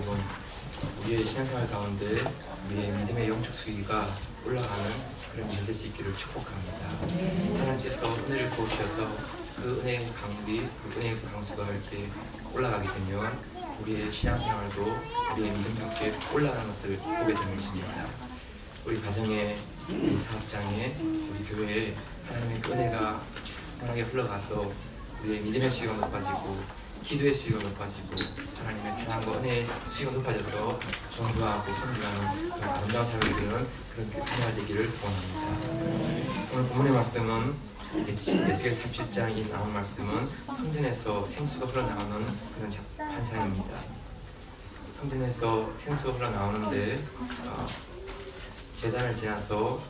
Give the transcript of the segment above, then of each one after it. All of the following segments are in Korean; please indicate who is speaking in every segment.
Speaker 1: 여러분, 우리의 신앙생활 가운데 우리의 믿음의 영적 수위가 올라가는 그런 일이 될 수 있기를 축복합니다. 하나님께서 은혜를 부어주셔서 그 은혜의 강물이, 그 은혜의 강수가 이렇게 올라가게 되면 우리의 신앙생활도 우리의 믿음도 함께 올라가는 것을 보게 되는 것입니다. 우리 가정에, 우리 사업장에, 우리 교회에 하나님의 그 은혜가 충만하게 흘러가서 우리의 믿음의 수위가 높아지고 기도의 수위가 높아지고 하나님의 사랑과 은혜의 수위가 높아져서 전도하고 선교하는 그런 아름다운 삶을 이루는 그런 은혜가 되기를 소원합니다. 오늘 본문의 말씀은 에스겔 47장에 나온 말씀은 성전에서 생수가 흘러나오는 그런 환상입니다. 성전에서 생수가 흘러나오는데 제단을 지나서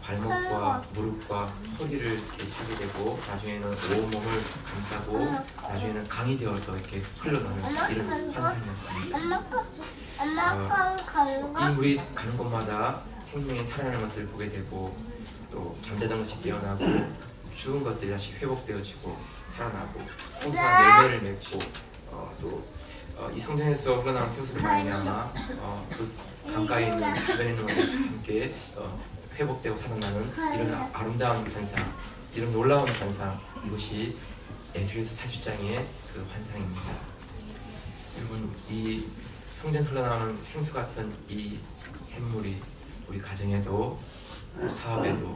Speaker 1: 발목과 무릎과 허리를 이렇게 차게 되고 나중에는 온몸을 감싸고 나중에는 강이 되어서 이렇게 흘러가는 이런 환상이었습니다. 이 물이 가는 곳마다 생명이 살아나는 것을 보게 되고 또 잠자던 것이 깨어나고 죽은 것들이 다시 회복되어지고 살아나고 풍성한 열매를 맺고 또 이 성전에서 흘러나오는 생수를 말미암아 그 강가에 있는 주변에 있는 것들이 함께 회복되고 살아나는 이런 아름다운 현상, 이런 놀라운 현상, 이것이 에스겔서 40장의 그 환상입니다. 여러분, 이 성전에서 흘러나오는 생수 같은 이 샘물이 우리 가정에도 또 사업에도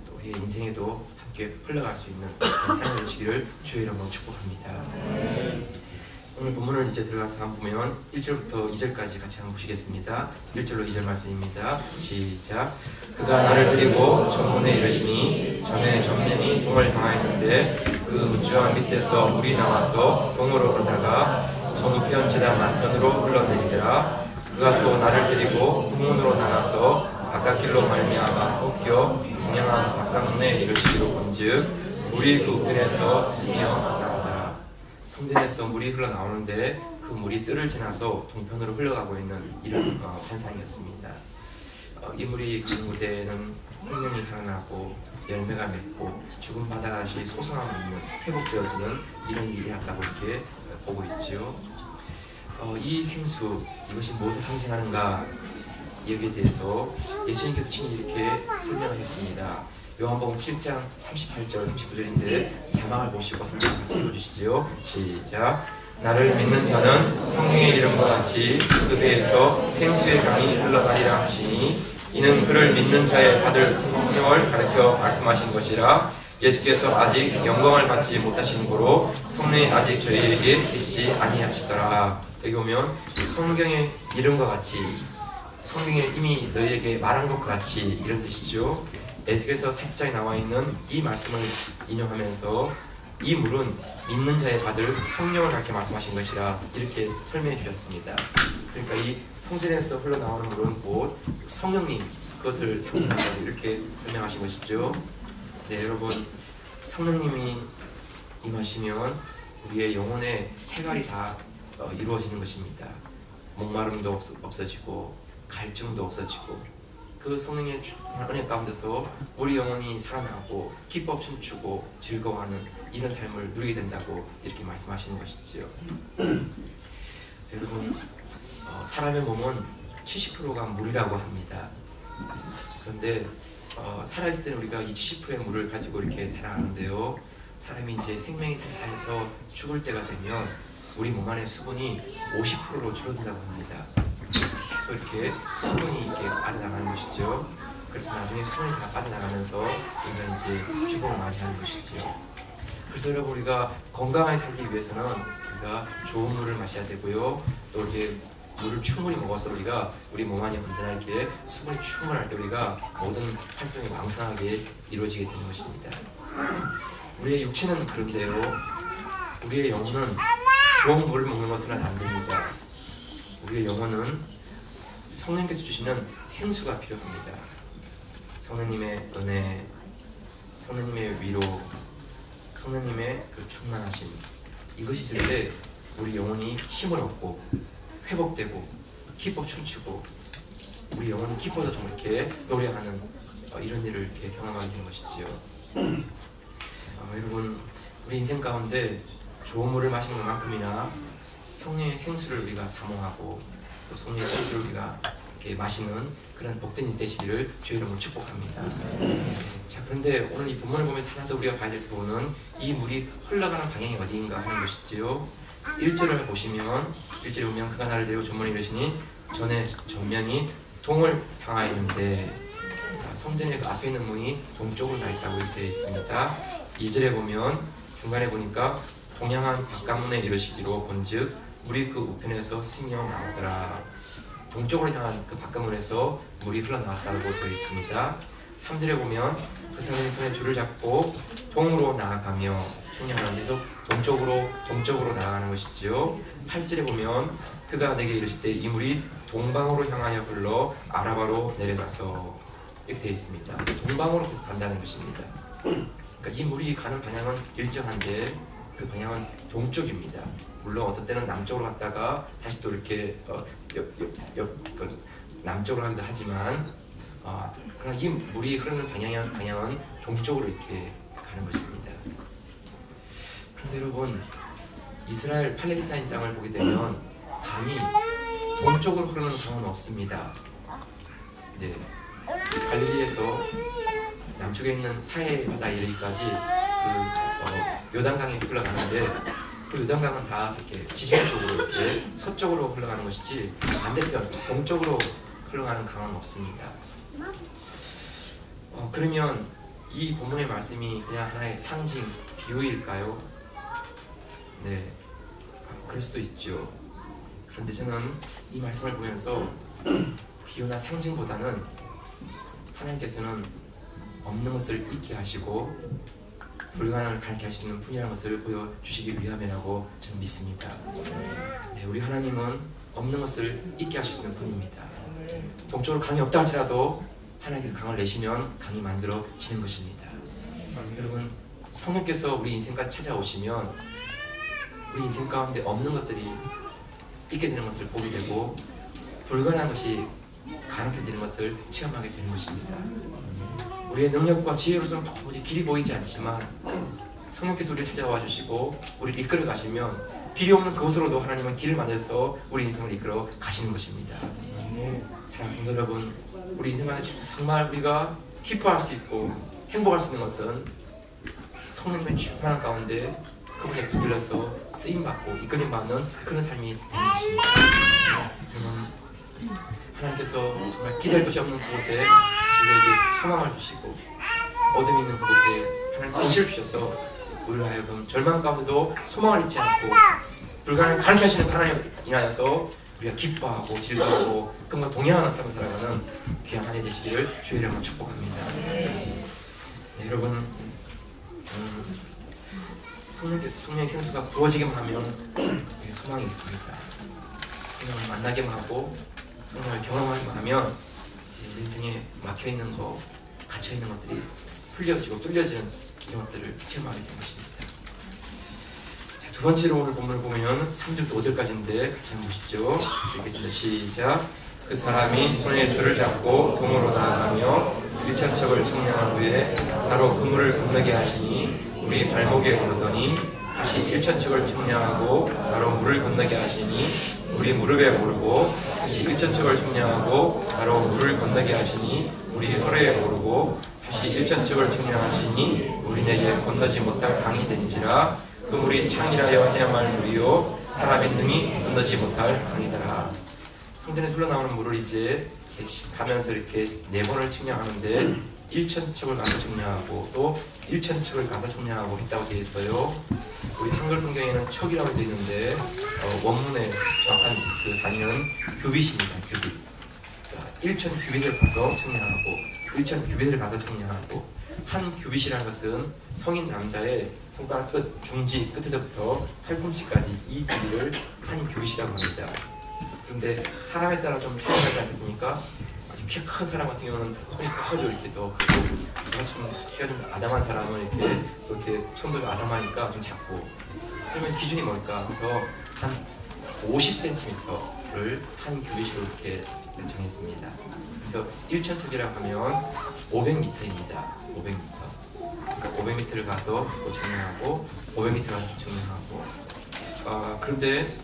Speaker 1: 또 우리의 인생에도 함께 흘러갈 수 있는 그런 하나님의 되시기를 주의 이름으로 축복합니다. 오늘 본문을 이제 들어가서 한번 보면 1절부터 2절까지 같이 한번 보시겠습니다. 1절로 2절 말씀입니다. 시작. 그가 나를 데리고 정문에 이르시니 전에 정문이 동을 향하였는데 그 문주함 밑에서 물이 나와서 동으로 흐르다가 전우편 제단 맞편으로 흘러내리더라. 그가 또 나를 데리고 북문으로 나가서 바깥길로 말미암아 꺾여 동양한 바깥문에 이르시기로 본즉 물이 그 우편에서 스며 나오더라. 성전에서 물이 흘러나오는데 그 물이 뜰을 지나서 동편으로 흘러가고 있는 이런 환상이었습니다. 이 물이 가는 곳에는 생명이 살아나고 열매가 맺고 죽은 바다같이 소성함이 있는 회복되어지는 이런 일이 있다고 이렇게 보고 있죠. 이 생수, 이것이 무엇을 상징하는가 여기에 대해서 예수님께서 친히 이렇게 설명하셨습니다. 요한복음 7장 38절 39절인데 자막을 보시고 같이 읽어주시죠. 시작. 나를 믿는 자는 성령의 이름과 같이 그 배에서 생수의 강이 흘러나리라 하시니 이는 그를 믿는 자의 받을 성령을 가르쳐 말씀하신 것이라. 예수께서 아직 영광을 받지 못하신 고로 성령이 아직 저희에게 계시지 아니하시더라. 여기 보면 성경의 이름과 같이 성경에 이미 너희에게 말한 것과 같이 이런 뜻이죠. 에스겔서 40장에 나와 있는 이 말씀을 인용하면서 이 물은 믿는 자의 받을 성령을 가르쳐 말씀하신 것이라 이렇게 설명해 주셨습니다. 그러니까 이 성전에서 흘러나오는 물은 곧 성령님 그것을 상징한다고 이렇게 설명하신 것이죠. 네, 여러분, 성령님이 임하시면 우리의 영혼의 해갈이 다 이루어지는 것입니다. 목마름도 없어지고 갈증도 없어지고 그 성령의 은혜 가운데서 우리 영혼이 살아나고 기뻐 춤추고 즐거워하는 이런 삶을 누리게 된다고 이렇게 말씀하시는 것이지요. 여러분, 사람의 몸은 70%가 물이라고 합니다. 그런데 살아있을 때는 우리가 이 70%의 물을 가지고 이렇게 살아가는데요. 사람이 이제 생명이 다해서 죽을 때가 되면 우리 몸 안의 수분이 50%로 줄어든다고 합니다. 계속 이렇게 수분이 이렇게 빠져나가는 것이죠. 그래서 나중에 수분이 다 빠져나가면서 우리가 이제 죽음을 맞이하는 것이죠. 그래서 여러분, 우리가 건강하게 살기 위해서는 우리가 좋은 물을 마셔야 되고요. 또 이렇게 물을 충분히 먹어서 우리가 우리 몸 안에 언제나 이렇게 수분이 충분할 때 우리가 모든 활동이 왕성하게 이루어지게 되는 것입니다. 우리의 육체는 그런데요. 우리의 영혼은 좋은 물을 먹는 것은 안 됩니다. 우리의 영혼은 성령께서 주시는 생수가 필요합니다. 성령님의 은혜, 성령님의 위로, 성령님의 그 충만하심, 이것이 있을 때 우리 영혼이 힘을 얻고 회복되고 기뻐 춤추고 우리 영혼이 기뻐서 좀 이렇게 노래하는 이런 일을 이렇게 경험하게 되는 것이지요. 여러분, 우리 인생 가운데 좋은 물을 마시는 것만큼이나 성령의 생수를 우리가 사모하고 또 성령의 생수를 우리가 이렇게 마시는 그런 복된 인생 되시기를 주의 이름으로 축복합니다. 자, 그런데 오늘 이 본문을 보면서 하나 더 우리가 봐야 될 부분은 이 물이 흘러가는 방향이 어디인가 하는 것이지요. 1절을 보시면 1절에 보면 그가 나를 데리고 전문에 이르시니 전에 전면이 동을 향하였는데 성전의 그 앞에 있는 문이 동쪽으로 나 있다고 되어 있습니다. 2절에 보면 중간에 보니까 동향한 바깥문에 이르시기로 본즉 물이 그 우편에서 스며 나오더라. 동쪽으로 향한 그 바깥문에서 물이 흘러나왔다고 되어 있습니다. 3절에 보면 그 사람이 손에 줄을 잡고 동으로 나아가며 청량하는 데서 동쪽으로 나아가는 것이지요. 8절에 보면 그가 내게 이르실 때 이 물이 동방으로 향하여 흘러 아라바로 내려가서 이렇게 되어 있습니다. 동방으로 계속 간다는 것입니다. 그러니까 이 물이 가는 방향은 일정한데 그 방향은 동쪽입니다. 물론 어떤 때는 남쪽으로 갔다가 다시 또 이렇게 남쪽으로 하기도 하지만 그러나 이 물이 흐르는 방향은 동쪽으로 이렇게 가는 것입니다. 그런데 여러분, 이스라엘 팔레스타인 땅을 보게 되면 강이 동쪽으로 흐르는 강은 없습니다. 네, 갈릴리에서 남쪽에 있는 사해 바다에 이르기까지 그 요단강이 흘러가는데 그 요단강은 다 이렇게 지중 쪽으로 이렇게 서쪽으로 흘러가는 것이지 반대편 동쪽으로 흘러가는 강은 없습니다. 그러면 이 본문의 말씀이 그냥 하나의 상징, 비유일까요? 네, 그럴 수도 있죠. 그런데 저는 이 말씀을 보면서 비유나 상징보다는 하나님께서는 없는 것을 있게 하시고 불가능을 가능케 하시는 분이라는 것을 보여주시기 위함이라고 저는 믿습니다. 네, 우리 하나님은 없는 것을 있게 하시는 분입니다. 동쪽으로 강이 없다 할지라도 하나님께서 강을 내시면 강이 만들어지는 것입니다. 여러분, 성령께서 우리 인생까지 찾아오시면 우리 인생 가운데 없는 것들이 있게 되는 것을 보게 되고 불가능한 것이 가능케 되는 것을 체험하게 되는 것입니다. 우리의 능력과 지혜로서는 도무지 길이 보이지 않지만 성령께서 우리를 찾아와 주시고 우리를 이끌어 가시면 길이 없는 그곳으로도 하나님은 길을 만들어서 우리 인생을 이끌어 가시는 것입니다. 사랑하는 성도 여러분, 우리 인생 가운데 정말 우리가 기뻐할 수 있고 행복할 수 있는 것은 성령님의 충만한 가운데 그분에 붙들려서 쓰임받고 이끌림받는 그런 삶이 되는 것입니다. 하나님께서 정말 기대할 것이 없는 그곳에 우리에게 소망을 주시고 어둠이 있는 그곳에 하나님 빛을 주셔서 우리를 하여금 절망 가운데도 소망을 잊지 않고 불가능을 가능케 하시는 하나님 인하여서 우리가 기뻐하고 즐거워하고 그분과 동행하는 삶을 살아가는 귀한 한 해 되시기를 주의 이름으로 축복합니다. 네, 여러분, 성령의 생수가 부어지기만 하면 소망이 있습니다. 성령을 만나기만 하고 성령을 경험하기만 하면 인생에 막혀있는 거, 갇혀있는 것들이 풀려지고 뚫려지는 이런 것들을 체험하게 된 것입니다. 자, 두 번째로 오늘 본문을 보면 3절부터 5절까지인데 같이 한번 보시죠. 읽겠습니다. 시작. 그 사람이 손에 줄을 잡고 동으로 나아가며 일천척을 청량한 후에 바로 그물을 건너게 하시니 우리 발목에 오르더니 다시 일천척을 청량하고 바로 물을 건너게 하시니 우리 무릎에 오르고 다시 일천척을 청량하고 바로 물을 건너게 하시니 우리 허리에 오르고 다시 일천척을 청량하시니 우리에게 건너지 못할 강이 된지라 그 물이 창이라여 해야만 물이요 사람의 등이 건너지 못할 강이더라. 성전에 흘러나오는 물을 이제 가면서 이렇게 4번을 청량하는데 1천척을 가서 청량하고 또 1천척을 가서 청량하고 했다고 되어 있어요. 우리 한글 성경에는 척이라고 되어 있는데 원문의 정확한 그 단위는 규빗입니다. 규빗. 1천 규빗을 가서 청량하고 1천 규빗을 가서 청량하고 한 규빗이라는 것은 성인 남자의 손가락 끝, 중지 끝에서부터 팔꿈치까지 이 길이를 한 규빗이라고 합니다. 그런데 사람에 따라 좀 차이가 나지 않겠습니까? 키 큰 사람 같은 경우는 손이 커져 이렇게 더 크고 저처럼 키가 좀 아담한 사람은 이렇게 또 이렇게 손도 아담하니까 좀 작고 그러면 기준이 뭘까? 그래서 한 50cm를 한 규빗으로 이렇게 정했습니다. 그래서 1천척이라고 하면 500m입니다. 500m. 그러니까 500m를 가서 또 정량하고 500m 가서 정량하고 그런데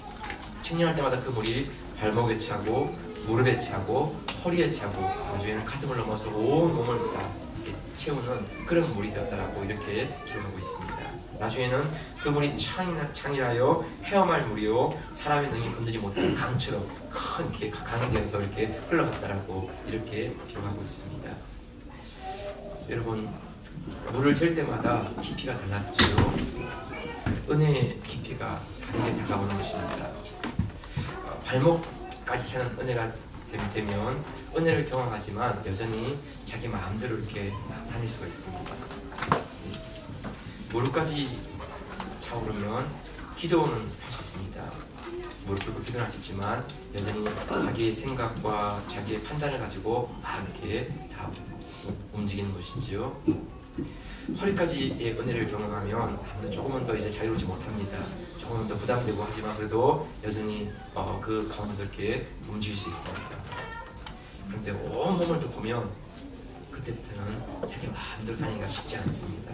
Speaker 1: 측량할 때마다 그 물이 발목에 차고 무릎에 차고 허리에 차고 나중에는 가슴을 넘어서 온 몸을 다 이렇게 채우는 그런 물이 되었다라고 이렇게 기록하고 있습니다. 나중에는 그 물이 창이라여 헤엄할 물이요 사람의 능히 건드지 못하는 강처럼 큰 이렇게 강이 되어서 이렇게 흘러갔다라고 이렇게 기록하고 있습니다. 여러분, 물을 잴 때마다 깊이가 달랐죠. 은혜의 깊이가 다르게 다가오는 것입니다. 발목까지 차는 은혜가 되면 은혜를 경험하지만 여전히 자기 마음대로 이렇게 다닐 수가 있습니다. 무릎까지 차오르면 기도는 할 수 있습니다. 무릎 꿇고 기도는 할 수 있지만 여전히 자기의 생각과 자기의 판단을 가지고 막 이렇게 다 움직이는 것이지요. 허리까지의 은혜를 경험하면 아무래도 조금은 더 이제 자유롭지 못합니다. 조금은 더 부담되고 하지만 그래도 여전히 그 가운데도 이렇게 움직일 수 있습니다. 그런데 온 몸을 또 보면 그때부터는 자기 마음대로 다니기가 쉽지 않습니다.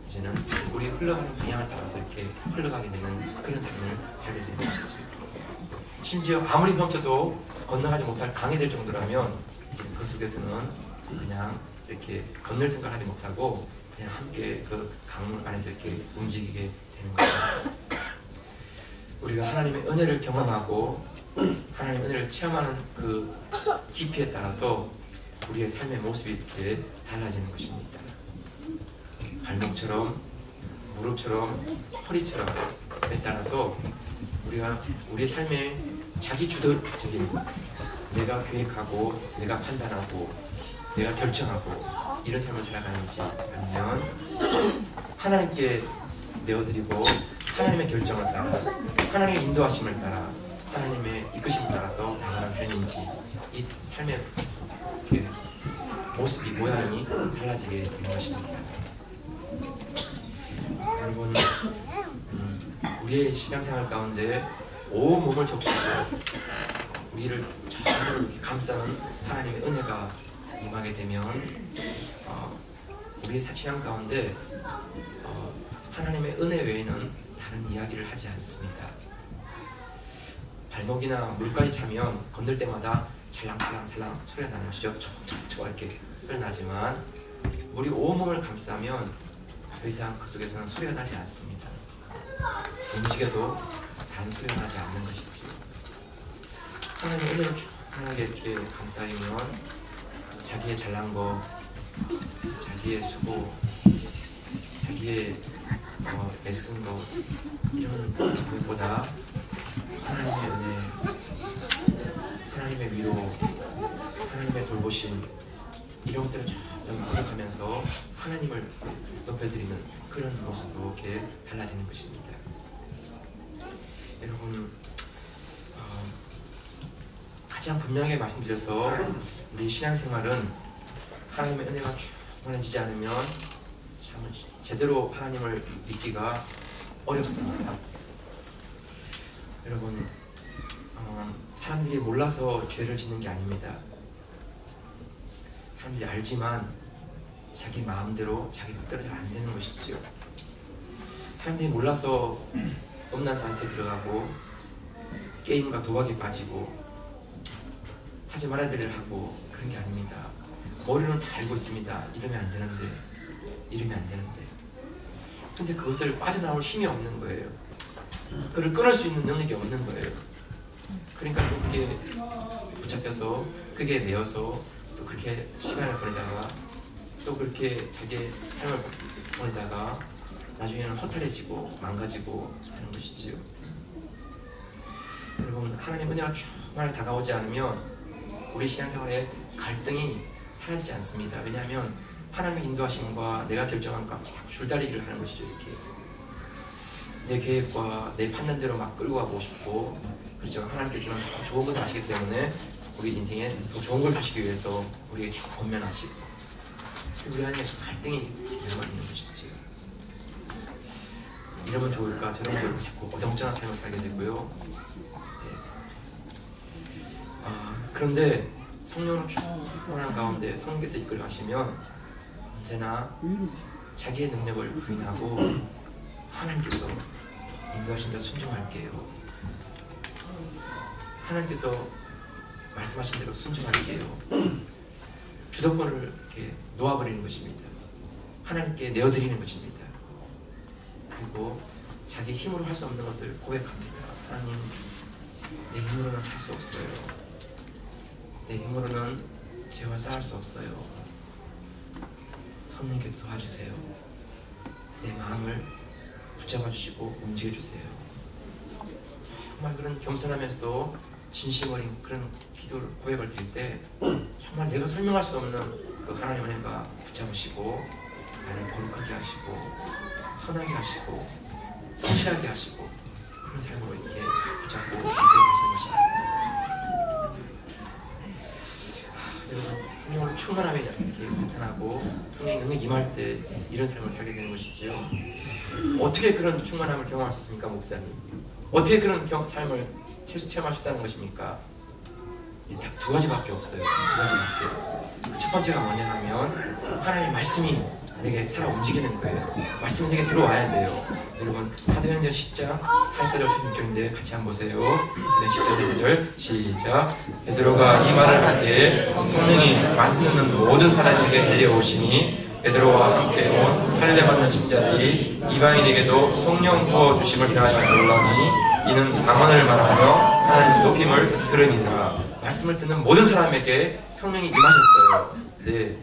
Speaker 1: 이제는 물이 흘러가는 방향을 따라서 이렇게 흘러가게 되는 그런 삶을 살게 되는 것이죠. 심지어 아무리 멈춰도 건너가지 못할 강이 될 정도라면 이제 그 속에서는 그냥 이렇게 건널 생각을 하지 못하고 그냥 함께 그 강 안에서 이렇게 움직이게 되는 거죠. 우리가 하나님의 은혜를 경험하고 하나님의 은혜를 체험하는 그 깊이에 따라서 우리의 삶의 모습이 이렇게 달라지는 것입니다. 발목처럼 무릎처럼 허리처럼에 따라서 우리가 우리의 삶에 자기 주도적인 내가 계획하고 내가 판단하고 내가 결정하고 이런 삶을 살아가는지 아니면 하나님께 내어드리고 하나님의 결정을 따라 하나님의 인도하심을 따라 하나님의 이끄심을 따라서 나가는 삶인지 이 삶의 이렇게 모습이 모양이 달라지게 되는 것입니다. 여러분, 우리의 신앙생활 가운데 온 몸을 적시고 우리를 전부 이렇게 감싸는 하나님의 은혜가 임하게 되면 우리의 신앙 가운데 하나님의 은혜 외에는 다른 이야기를 하지 않습니다. 발목이나 물까지 차면 건들 때마다 찰랑찰랑찰랑 소리가 나는 것이죠. 척척척 이렇게 소리가 나지만 우리 온몸을 감싸면 더 이상 그 속에서는 소리가 나지 않습니다. 움직여도 다른 소리가 나지 않는 것이지요. 하나님의 은혜를 충분하게 이렇게 감싸이면 자기의 잘난 거, 자기의 수고, 자기의 애쓴 거 이런 것보다 하나님의 은혜, 하나님의 위로, 하나님의 돌보심 이런 것들을 좀 노력하면서 하나님을 높여드리는 그런 모습으로 이렇게 달라지는 것입니다. 여러분, 가장 분명하게 말씀드려서 우리 신앙생활은 하나님의 은혜가 충만해지지 않으면 참 제대로 하나님을 믿기가 어렵습니다. 여러분, 사람들이 몰라서 죄를 짓는 게 아닙니다. 사람들이 알지만 자기 마음대로 자기 뜻대로 잘 안 되는 것이지요. 사람들이 몰라서 음란 사이트에 들어가고 게임과 도박에 빠지고 하지 말아야 될 일을 하고 그런 게 아닙니다. 머리는 다 알고 있습니다. 이러면 안 되는데 이러면 안 되는데 근데 그것을 빠져나올 힘이 없는 거예요. 그걸 끊을 수 있는 능력이 없는 거예요. 그러니까 또 그게 붙잡혀서 그게 매여서 또 그렇게 시간을 보내다가 또 그렇게 자기의 삶을 보내다가 나중에는 허탈해지고 망가지고 하는 것이지요. 여러분, 하나님 은혜가 충만하게 다가오지 않으면 우리 신앙생활에 갈등이 사라지지 않습니다. 왜냐하면 하나님의 인도하심과 내가 결정한 것과 줄다리기를 하는 것이죠. 이렇게 내 계획과 내 판단대로 막 끌고 가고 싶고, 그렇죠. 하나님께서는 더 좋은 것을 아시기 때문에 우리 인생에 더 좋은 걸 주시기 위해서 우리에게 자꾸 권면하시고 우리 안에 갈등이 일어나 있는 것이죠. 이러면 좋을까 저러면 좋을까 자꾸 어정쩡한 삶을 살게 되고요. 그런데 성령을 충만한 가운데 성령께서 이끌어 가시면 언제나 자기의 능력을 부인하고 하나님께서 인도하신 대로 순종할게요. 하나님께서 말씀하신 대로 순종할게요. 주도권을 이렇게 놓아버리는 것입니다. 하나님께 내어드리는 것입니다. 그리고 자기 힘으로 할 수 없는 것을 고백합니다. 하나님, 내 힘으로는 살 수 없어요. 내 힘으로는 죄와 싸울 수 없어요. 성령께서 도와주세요. 내 마음을 붙잡아 주시고 움직여 주세요. 정말 그런 겸손하면서도 진심 어린 그런 기도를 고백을 드릴 때 정말 내가 설명할 수 없는 그 하나님의 은혜가 붙잡으시고 나를 거룩하게 하시고 선하게 하시고 성실하게 하시고 그런 삶으로 이렇게 붙잡고 이끌어가시는 것입니다. 여러분, 성령으로 충만함이 이렇게 나타나고 성령의 능력이 임할 때 이런 삶을 살게 되는 것이지요. 어떻게 그런 충만함을 경험하셨습니까, 목사님? 어떻게 그런 삶을 체험하셨다는 것입니까? 딱 두 가지밖에 없어요. 두 가지밖에. 그 첫 번째가 뭐냐 하면 하나님의 말씀이 내게 살아 움직이는 거예요. 말씀이 내게 들어와야 돼요. 여러분, 사도행전 10장 44절 46절인데 같이 한번 보세요. 사도행전 10장 44절 시작. 베드로가 이 말을 할 때 성령이 말씀 듣는 모든 사람에게 내려오시니 베드로와 함께 온 할례 받는 신자들이 이방인에게도 성령 부어주심을 인하여 놀라니 이는 방언을 말하며 하나님 높임을 들음이니라. 말씀을 듣는 모든 사람에게 성령이 임하셨어요. 네.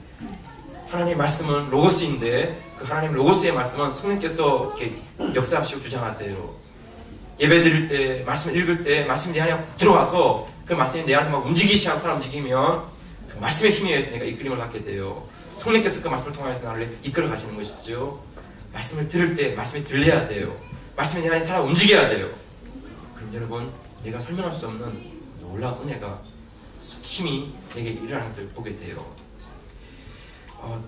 Speaker 1: 하나님의 말씀은 로고스인데 그 하나님 로고스의 말씀은 성령께서 이렇게 역사하시고 주장하세요. 예배 드릴 때, 말씀을 읽을 때 말씀이 내 안에 들어와서 그 말씀이 내 안에 막 움직이기 시작하고 움직이면 그 말씀의 힘에 의해서 내가 이끌림을 받게 돼요. 성령께서 그 말씀을 통해서 나를 이끌어 가시는 것이죠. 말씀을 들을 때 말씀이 들려야 돼요. 말씀이 내 안에 살아 움직여야 돼요. 그럼 여러분, 내가 설명할 수 없는 놀라운 은혜가 힘이 내게 일어나는 것을 보게 돼요.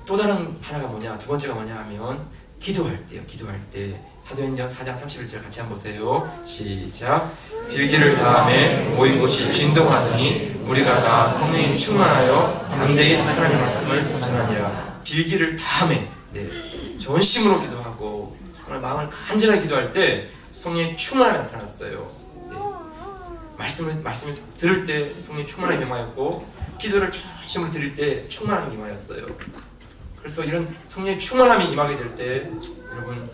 Speaker 1: 또 다른 하나가 뭐냐, 두 번째가 뭐냐 하면 기도할 때요. 기도할 때 사도행전 4장 31절 같이 한번 보세요. 시작. 빌기를 다음에 모인 곳이 진동하더니 우리가 다 성령이 충만하여 담대히 하나님 말씀을 전하니라. 빌기를 다음에 전심으로 기도하고 정말 마음을 간절하게 기도할 때 성령의 충만함이 나타났어요. 말씀을 들을 때 성령의 충만함이 임하였고 기도를 전심으로 드릴 때 충만함이 임하였어요. 그래서 이런 성령의 충만함이 임하게 될 때 여러분,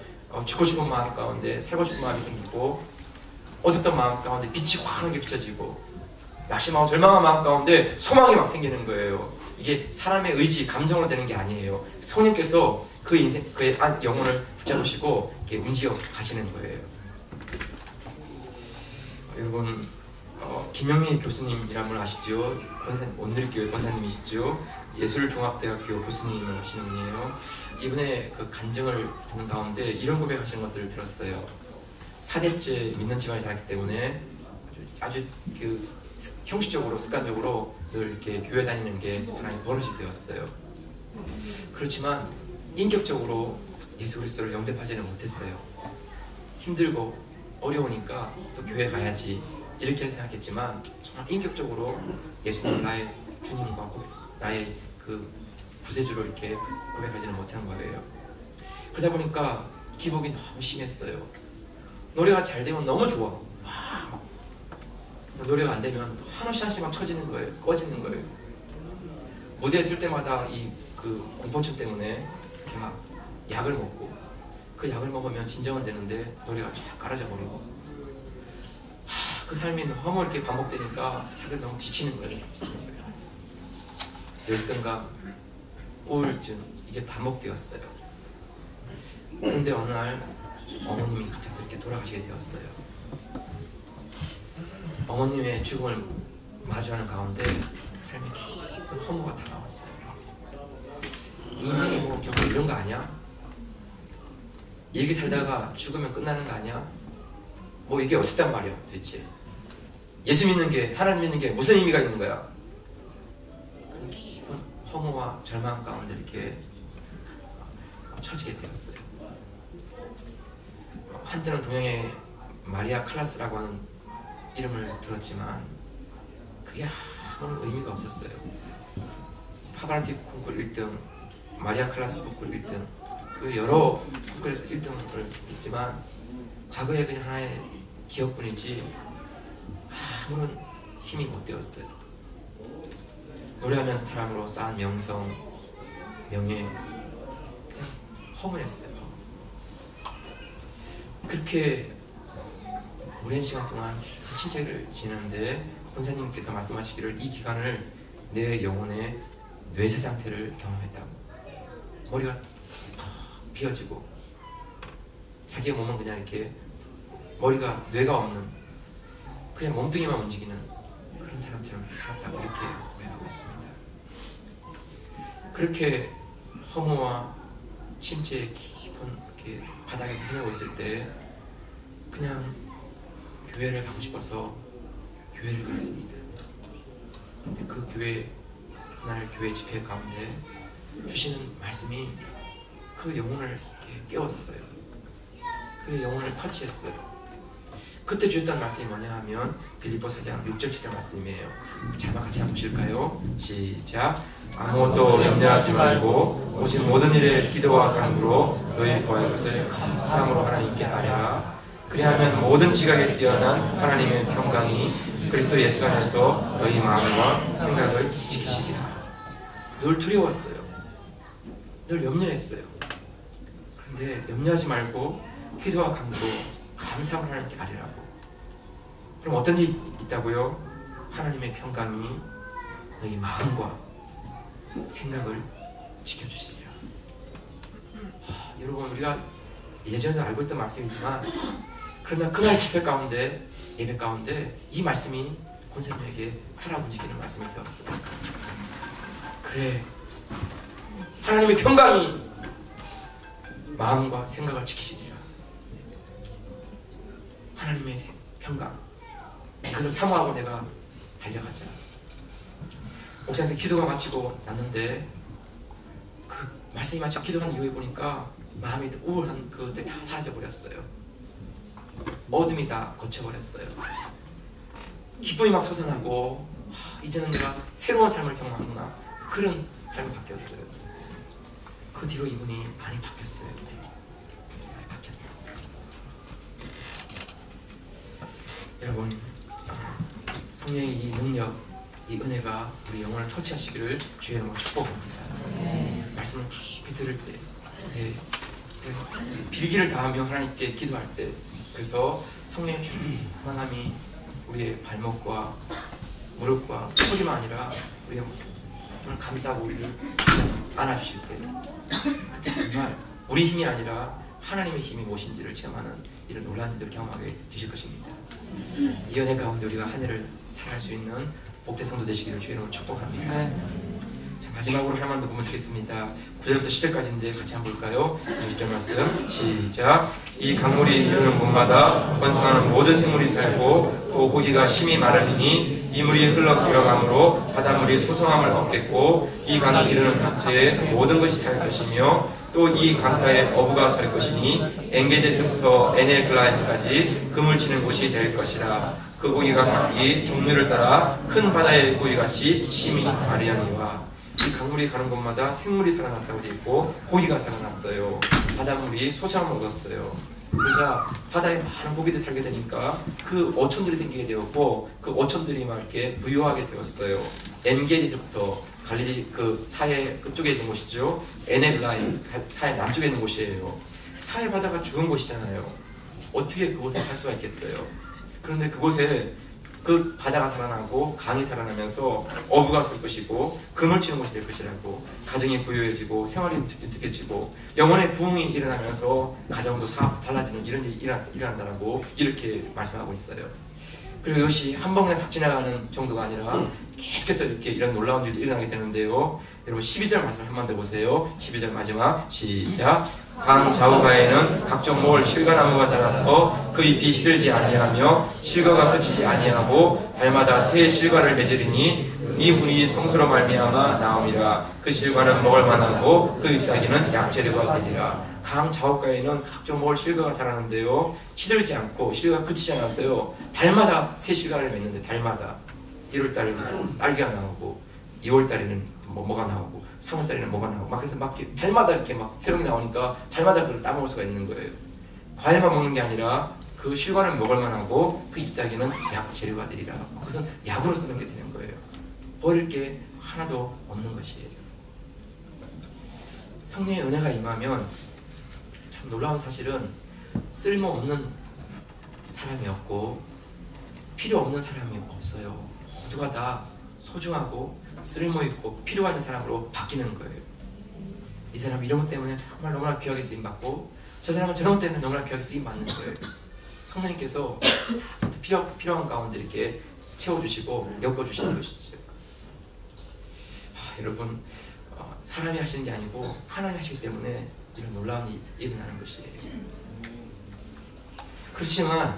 Speaker 1: 죽고 싶은 마음 가운데 살고 싶은 마음이 생기고 어둡던 마음 가운데 빛이 환하게 비춰지고 낙심하고 절망한 마음 가운데 소망이 막 생기는 거예요. 이게 사람의 의지, 감정으로 되는 게 아니에요. 성령께서 그 인생, 그의 영혼을 붙잡으시고 이렇게 움직여 가시는 거예요. 여러분, 김영민 교수님이란 분 아시죠? 온누리교회 권사님이시죠? 예술종합대학교 교수님을 하시는 분이에요. 이분의 그 간증을 듣는 가운데 이런 고백하시는 것을 들었어요. 4대째 믿는 집안에 살았기 때문에 아주 그 형식적으로, 습관적으로 늘 이렇게 교회 다니는 게 하나의 버릇이 되었어요. 그렇지만 인격적으로 예수 그리스도를 영접하지는 못했어요. 힘들고 어려우니까 또 교회 가야지 이렇게 생각했지만 정말 인격적으로 예수님을 나의 주님과 나의 그 구세주로 이렇게 고백하지는 못한 거예요. 그러다 보니까 기복이 너무 심했어요. 노래가 잘 되면 너무 좋아. 와, 노래가 안 되면 한없이 막 쳐지는 거예요. 꺼지는 거예요. 무대에 쓸 때마다 이 그 공포증 때문에 이렇게 막 약을 먹고 그 약을 먹으면 진정은 되는데 노래가 쫙 깔아져 버리고 그 삶이 너무 이렇게 반복되니까 자기가 너무 지치는 거예요. 열등감, 우울증 이게 반복되었어요. 그런데 어느 날 어머님이 갑작스럽게 돌아가시게 되었어요. 어머님의 죽음을 마주하는 가운데 삶에 깊은 허무가 다가왔어요. 인생이 뭐 결국 이런 거 아니야? 이렇게 살다가 죽으면 끝나는 거 아니야? 뭐 이게 어쨌단 말이야 도대체. 예수 믿는 게, 하나님 믿는 게 무슨 의미가 있는 거야? 그 깊은 허무와 절망 가운데 이렇게 처지게 되었어요. 한때는 동양의 마리아 칼라스라고 하는 이름을 들었지만 그게 아무 의미가 없었어요. 파바라티 콩쿠르 1등, 마리아 칼라스 콩쿠르 1등, 그 여러 콩쿠르에서 1등을 했지만 과거에 그냥 하나의 기억뿐이지 아무런 힘이 못 되었어요. 노래하면 사람으로 쌓은 명성, 명예 그냥 허무했어요. 그렇게 오랜 시간 동안 침체를 지내는데 권사님께서 말씀하시기를 이 기간을 내 영혼의 뇌세 상태를 경험했다고. 머리가 비어지고 자기의 몸은 그냥 이렇게 머리가 뇌가 없는 그냥 몸뚱이만 움직이는 그런 사람처럼 살았다고 이렇게 고백하고 있습니다. 그렇게 허무와 침체의 깊은 이렇게 바닥에서 헤매고 있을 때 그냥 교회를 가고 싶어서 교회를 갔습니다. 근데 그 교회 그날 교회 집회 가운데 주시는 말씀이 그 영혼을 이렇게 깨웠어요. 그 영혼을 터치했어요. 그때 주셨던 말씀이 뭐냐 하면 빌립보 4장 6절 7절 말씀이에요. 자막 같이 한번 보실까요? 시작. 아무것도 염려하지 말고 오직 모든 일에 기도와 간구로 너희 구할 것을 감사함으로 하나님께 아뢰라. 그리하면 모든 지각에 뛰어난 하나님의 평강이 그리스도 예수 안에서 너희 마음과 생각을 지키시리라. 늘 두려웠어요. 늘 염려했어요. 그런데 염려하지 말고 기도와 간구로 감사함을 하나님께 아뢰라고. 그럼 어떤 일이 있다고요? 하나님의 평강이 너희 마음과 생각을 지켜주시리라. 여러분, 우리가 예전에 알고 있던 말씀이지만 그러나 그날 집회 가운데, 예배 가운데 이 말씀이 권사님에게 살아 움직이는 말씀이 되었어요. 그래, 하나님의 평강이 마음과 생각을 지키시리라. 하나님의 평강, 그것을 사모하고 내가 달려가자. 목사한테 기도가 마치고 났는데 그 말씀이 마치고 기도한 이후에 보니까 마음이 우울한 그것들이 다 사라져버렸어요. 어둠이 다 거쳐버렸어요. 기쁨이 막 솟아나고 이제는 내가 새로운 삶을 경험하구나, 그런 삶이 바뀌었어요. 그 뒤로 이분이 많이 바뀌었어요. 많이 바뀌었어요. 여러분, 성령의 이 능력, 이 은혜가 우리 영혼을 터치하시기를 주의 이름으로 축복합니다. 말씀을 깊이 들을 때, 빌기를 다하며 하나님께 기도할 때, 그래서 성령의 충만함이 우리의 발목과 무릎과 허리만 아니라 우리의 몸을 감싸고 우리를 안아주실 때, 그때 정말 우리 힘이 아니라 하나님의 힘이 무엇인지를 체험하는 이런 놀라운 일들을 경험하게 되실 것입니다. 이 은혜 가운데 우리가 한 해를 살아갈 수 있는 복된 성도 되시기를 주의 이름으로 축복합니다. 자, 마지막으로 하나만 더 보면 좋겠습니다. 9절부터 10절까지인데 같이 한번 볼까요? 10절 말씀 시작. 이 강물이 이르는 곳마다 번성하는 모든 생물이 살고 또 고기가 심히 마르리니 이 물이 흘러 들어가므로 바닷물이 소성함을 얻겠고 이 강이 이르는 각처에 모든 것이 살 것이며 또 이 강가에 어부가 살 것이니 엔게데에서부터 에네글라임까지 금을 치는 곳이 될 것이라. 그 고기가 각기 종류를 따라 큰 바다의 고기같이 심히 마르려니와. 이 강물이 가는 곳마다 생물이 살아났다고 되어 있고 고기가 살아났어요. 바닷물이 소성함을 얻었어요. 그러자 바다에 많은 고기들이 살게 되니까 그 어촌들이 생기게 되었고 그 어촌들이 막 이렇게 부유하게 되었어요. 엔게디에서부터 갈릴리 그 사해 그쪽에 있는 곳이죠. 에네글라임 사해 남쪽에 있는 곳이에요. 사해 바다가 죽은 곳이잖아요. 어떻게 그곳에 살 수가 있겠어요? 그런데 그곳에 그 바다가 살아나고 강이 살아나면서 어부가 살 것이고 금을 치는 곳이 될 것이라고. 가정이 부유해지고 생활이 윤택해지고 영혼의 부흥이 일어나면서 가정도 사업도 달라지는 이런 일이 일어난다라고 이렇게 말씀하고 있어요. 그리고 이것이 한 번에 훅 지나가는 정도가 아니라 계속해서 이렇게 이런 놀라운 일이 일어나게 되는데요. 여러분 12절 말씀 한 번 더 보세요. 12절 마지막 시작. 강 좌우가에는 각종 몰 실과나무가 자라서 그 잎이 시들지 아니하며 실과가 그치지 아니하고 달마다 새 실과를 맺으리니 이 분이 성소로 말미암아 나옴이라. 그 실과는 먹을 만하고 그 잎사귀는 약재료가 되리라. 강 좌우가에는 각종 몰 실과가 자라는데요, 시들지 않고 실과가 그치지 않았어요. 달마다 새 실과를 맺는데 달마다 1월달에는 딸기가 나오고 2월달에는 뭐가 나오고 3월달에는 뭐가 나오고 막 그래서 막 달마다 이렇게 막 새로운 게 나오니까 달마다 그걸 따먹을 수가 있는 거예요. 과일만 먹는 게 아니라 그 실과는 먹을 만하고 그 잎사귀는 약 재료가 되리라. 그것은 약으로 쓰는 게 되는 거예요. 버릴 게 하나도 없는 것이에요. 성령의 은혜가 임하면 참 놀라운 사실은 쓸모없는 사람이 없고 필요 없는 사람이 없어요. 모두가 다 소중하고 쓸모있고 필요가 있는 사람으로 바뀌는 거예요. 이 사람 이런 것 때문에 정말 너무나 귀하게 쓰임받고 저 사람은 저런 것 때문에 너무나 귀하게 쓰임받는 거예요. 성령님께서 필요한 가운데 이렇게 채워주시고 엮어주시는 것이죠. 여러분, 사람이 하시는 게 아니고 하나님이 하시기 때문에 이런 놀라운 일이 일어나는 것이에요. 그렇지만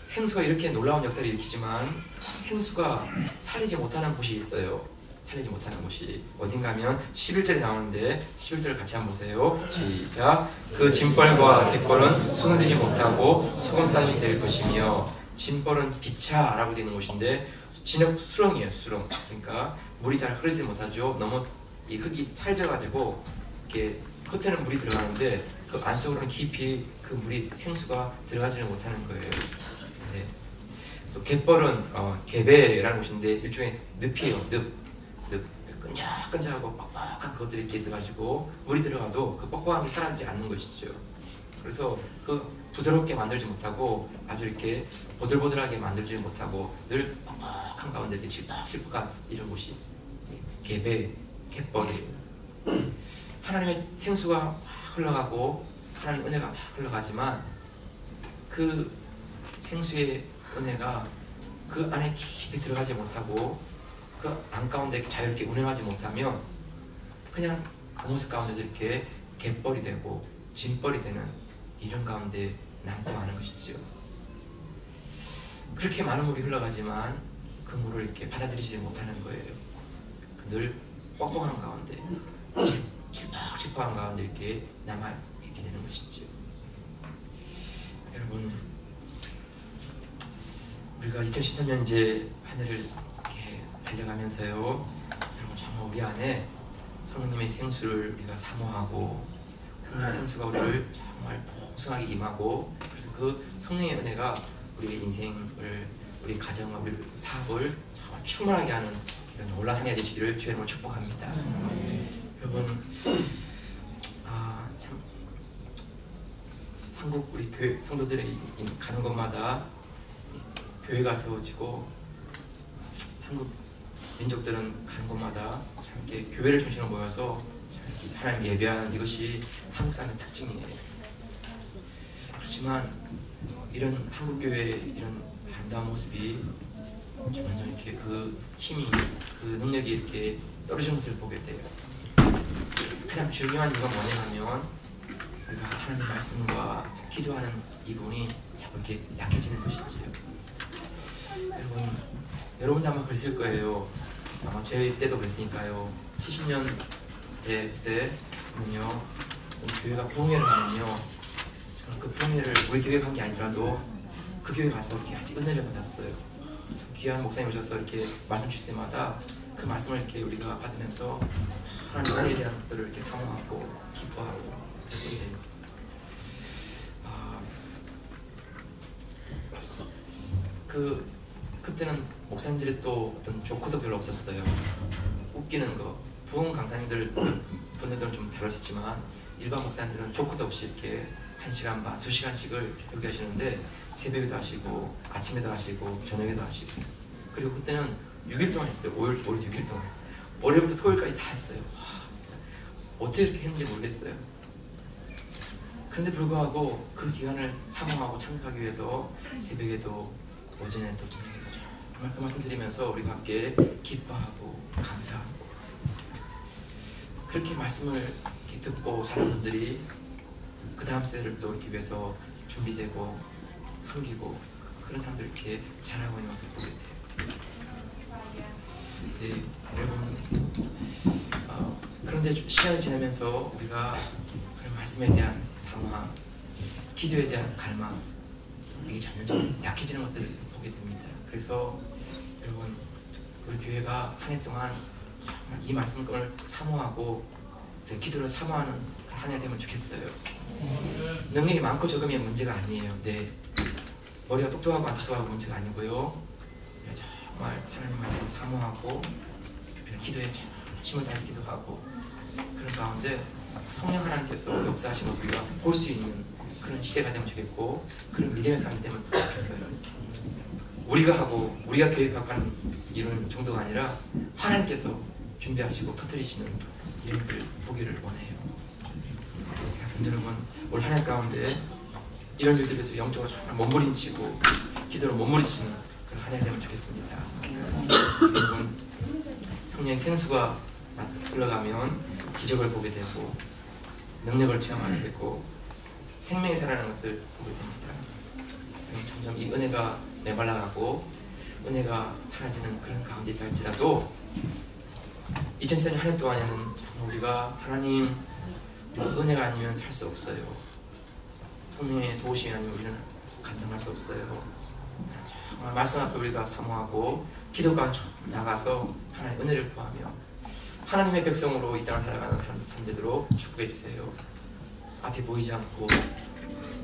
Speaker 1: 생수가 이렇게 놀라운 역사를 일으키지만 생수가 살리지 못하는 곳이 있어요. 살리지 못하는 곳이 어딘가 하면 11절에 나오는데 11절 같이 한번 보세요. 시작. 그 진벌과 갯벌은 소금들이 못하고 소금 땅이 될 것이며 진벌은 비차라고 되어 있는 곳인데 진흙 수렁이에요. 수렁. 그러니까 물이 잘 흐르지 못하죠. 너무 이 흙이 찰져가지고 이렇게 겉에는 물이 들어가는데 그 안쪽으로는 깊이 그 물이 생수가 들어가지는 못하는 거예요. 네. 또 갯벌은 개배라는 곳인데 일종의 늪이에요. 늪 끈적끈적하고 뻑뻑한 그것들이 이렇게 있어가지고 물이 들어가도 그 뻑뻑함이 사라지지 않는 것이죠. 그래서 그 부드럽게 만들지 못하고 아주 이렇게 보들보들하게 만들지 못하고 늘 뻑뻑한 가운데 이렇게 질퍽질퍽한 이런 곳이 갯벌이에요. 하나님의 생수가 막 흘러가고 하나님 은혜가 막 흘러가지만 그 생수의 은혜가 그 안에 깊이 들어가지 못하고 그 안 가운데 이렇게 자유롭게 운행하지 못하면 그냥 그 모습 가운데서 이렇게 갯벌이 되고 진벌이 되는 이런 가운데 남고 마는 것이지요. 그렇게 많은 물이 흘러가지만 그 물을 이렇게 받아들이지 못하는 거예요. 늘 뻑뻑한 가운데 질퍽질퍽한 가운데 이렇게 남아있게 되는 것이지요. 여러분, 우리가 2013년 이제 한 해를 이렇게 달려가면서요, 여러분 정말 우리 안에 성령님의 생수를 우리가 사모하고 성령의 생수가 우리를 정말 풍성하게 임하고 그래서 그 성령의 은혜가 우리의 인생을, 우리 가정과 우리 사업을 정말 충만하게 하는 이런 놀라운 한 해 되시기를 주의 이름으로 축복합니다. 여러분, 참 한국 우리 교회 성도들이 가는 곳마다 교회가 세워지고 한국 민족들은 가는 곳마다 참 이렇게 교회를 중심으로 모여서 참 이렇게 하나님 예배하는 이것이 한국 사람의 특징이에요. 그렇지만 이런 한국 교회의 이런 아름다운 모습이 점점 이렇게 그 힘이, 그 능력이 이렇게 떨어지는 것을 보게 돼요. 가장 중요한 이유가 뭐냐면 우리가 하나님 말씀과 기도하는 이 부분이 자꾸 이렇게 약해지는 것이지요. 여러분도 아마 그랬을 거예요. 아마 제 때도 그랬으니까요. 70년대 때는요, 교회가 부흥회를 가면요, 저는 그 부흥회를 우리 교회 간 게 아니라도 그 교회 가서 이렇게 아직 은혜를 받았어요. 참 귀한 목사님 오셔서 이렇게 말씀 주실 때마다 그 말씀을 이렇게 우리가 받으면서 하나님 은혜에 대한 것들을 이렇게 사모하고 기뻐하고 그렇게 돼요. 그때는 목사님들이 또 어떤 조커도 별로 없었어요. 웃기는 거. 부흥 강사님들 분들은 좀 다르시지만 일반 목사님들은 조커도 없이 이렇게 1시간 반, 2시간씩을 이렇게 돌게 하시는데 새벽에도 하시고 아침에도 하시고 저녁에도 하시고 그리고 그때는 6일 동안 했어요. 5일 6일 동안. 월요일부터 토요일까지 다 했어요. 진짜 어떻게 이렇게 했는지 모르겠어요. 그런데 불구하고 그 기간을 사모하고 참석하기 위해서 새벽에도 오전에도 저녁에도 정말 그 말씀 드리면서 우리가 함께 기뻐하고 감사하고 그렇게 말씀을 이렇게 듣고 자란 분들이 그 다음 세대를 또 이렇게 위해서 준비되고 섬기고 그런 사람들 이렇게 자라고 있는 것을 보게 돼요. 네, 여러분, 그런데 좀 시간이 지나면서 우리가 그런 말씀에 대한 사모함, 기도에 대한 갈망 이게 점점 약해지는 것을 보게 됩니다. 그래서 여러분, 우리 교회가 한 해 동안 정말 이 말씀을 사모하고 기도를 사모하는 한 해 되면 좋겠어요. 능력이 많고 적음이 문제가 아니에요. 네, 머리가 똑똑하고 안 똑똑하고 문제가 아니고요. 정말 하나님 말씀 사모하고 기도에 힘을 다해 기도하고 그런 가운데 성령 하나님께서 역사하신 것을 우리가 볼 수 있는 그런 시대가 되면 좋겠고 그런 믿음의 삶이 되면 좋겠어요. 우리가 하고 우리가 계획하고 하는 이런 정도가 아니라 하나님께서 준비하시고 터뜨리시는 일들 보기를 원해요. 성도 여러분, 올 한 해 가운데 이런 일들에서 영적으로 정말 몸부림치고 기도로 몸부림치는 그런 한 해 되면 좋겠습니다. 여러분, 성령의 생수가 흘러가면 기적을 보게 되고 능력을 체험하게 되고 생명이 살아나는 것을 보게 됩니다. 점점 이 은혜가 메말라가고 은혜가 사라지는 그런 가운데 있다 할지라도 2014년 한 해 동안에는 정말 우리가 하나님 은혜가 아니면 살 수 없어요. 성령의 도우심이 아니면 우리는 감당할 수 없어요. 정말 말씀 앞에 우리가 사모하고 기도가 나가서 하나님의 은혜를 구하며 하나님의 백성으로 이 땅을 살아가는 삶 되도록 축복해 주세요. 앞이 보이지 않고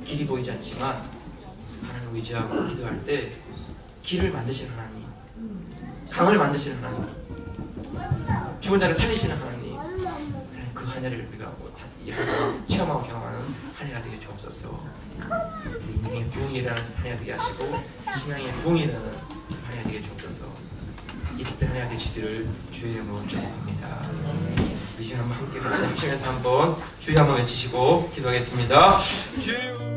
Speaker 1: 길이 보이지 않지만 하나님을 의지하고 기도할 때 길을 만드시는 하나님, 강을 만드시는 하나님, 죽은 자를 살리시는 하나님, 그 한 해를 우리가 체험하고 경험하는 한 해가 되게 주옵소서. 인생의 부흥이 일어나는 한 해가 되게 하시고 신앙의 부흥이 일어나는 한 해가 되게 주옵소서. 이 복된 한 해가 되시기를 주의 이름으로 축복합니다. 우리 지금 한번 함께 같이 하시면서 한번 주의 한번 외치시고 기도하겠습니다. 주여